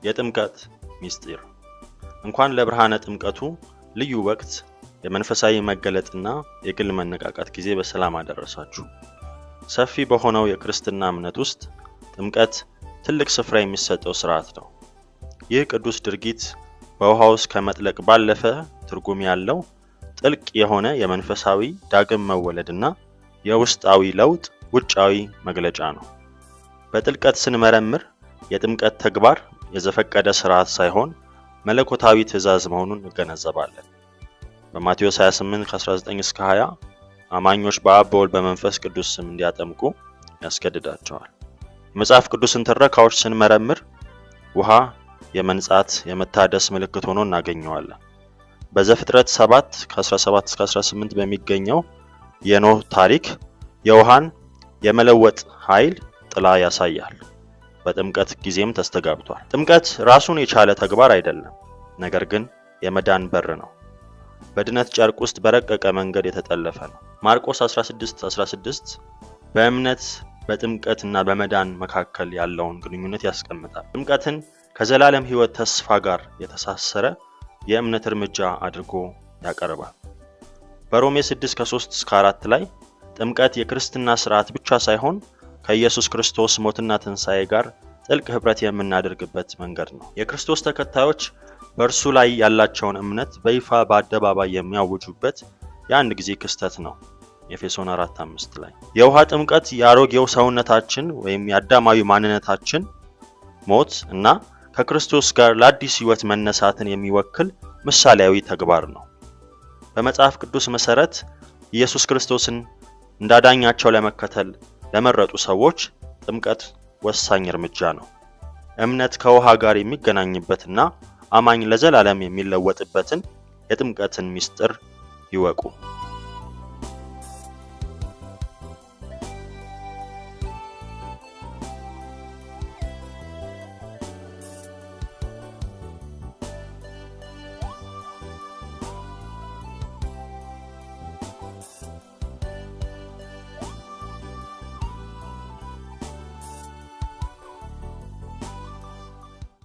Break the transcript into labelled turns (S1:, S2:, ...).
S1: የጥምቀት ሚስጥር። እንኳን ለብርሃነ ጥምቀቱ ልዩ ወቅት የመንፈሳዊ መገለጥና የግል መነቃቃት ጊዜ በሰላም አደረሳችሁ። ሰፊ በሆነው የክርስትና እምነት ውስጥ ጥምቀት ትልቅ ስፍራ የሚሰጠው ሥርዓት ነው። ይህ ቅዱስ ድርጊት በውሃ ውስጥ ከመጥለቅ ባለፈ ትርጉም ያለው ጥልቅ የሆነ የመንፈሳዊ ዳግም መወለድና የውስጣዊ ለውጥ ውጫዊ መግለጫ ነው። በጥልቀት ስንመረምር የጥምቀት ተግባር የዘፈቀደ ሥርዓት ሳይሆን መለኮታዊ ትእዛዝ መሆኑን እንገነዘባለን። በማቴዎስ 28 ከ19 እስከ 20 አማኞች በአብ በወልድ በመንፈስ ቅዱስ ስም እንዲያጠምቁ ያስገድዳቸዋል። የመጽሐፍ ቅዱስን ትረካዎች ስንመረምር ውሃ የመንጻት የመታደስ ምልክት ሆኖ እናገኘዋለን። በዘፍጥረት 7 ከ17 እስከ 18 በሚገኘው የኖህ ታሪክ የውሃን የመለወጥ ኃይል ጥላ ያሳያል። በጥምቀት ጊዜም ተስተጋብቷል። ጥምቀት ራሱን የቻለ ተግባር አይደለም፣ ነገር ግን የመዳን በር ነው። በድነት ጨርቅ ውስጥ በረቀቀ መንገድ የተጠለፈ ነው። ማርቆስ 16:16 በእምነት በጥምቀትና በመዳን መካከል ያለውን ግንኙነት ያስቀምጣል። ጥምቀትን ከዘላለም ሕይወት ተስፋ ጋር የተሳሰረ የእምነት እርምጃ አድርጎ ያቀርባል። በሮሜ 6 ከ3 እስከ 4 ላይ ጥምቀት የክርስትና ሥርዓት ብቻ ሳይሆን ከኢየሱስ ክርስቶስ ሞትና ትንሣኤ ጋር ጥልቅ ኅብረት የምናደርግበት መንገድ ነው። የክርስቶስ ተከታዮች በእርሱ ላይ ያላቸውን እምነት በይፋ በአደባባይ የሚያውጁበት የአንድ ጊዜ ክስተት ነው። ኤፌሶን 4:5 ላይ የውሃ ጥምቀት የአሮጌው ሰውነታችን ወይም የአዳማዊ ማንነታችን ሞት እና ከክርስቶስ ጋር ለአዲስ ሕይወት መነሳትን የሚወክል ምሳሌያዊ ተግባር ነው። በመጽሐፍ ቅዱስ መሠረት ኢየሱስ ክርስቶስን እንዳዳኛቸው ለመከተል ለመረጡ ሰዎች ጥምቀት ወሳኝ እርምጃ ነው። እምነት ከውሃ ጋር የሚገናኝበትና አማኝ ለዘላለም የሚለወጥበትን የጥምቀትን ሚስጥር ይወቁ።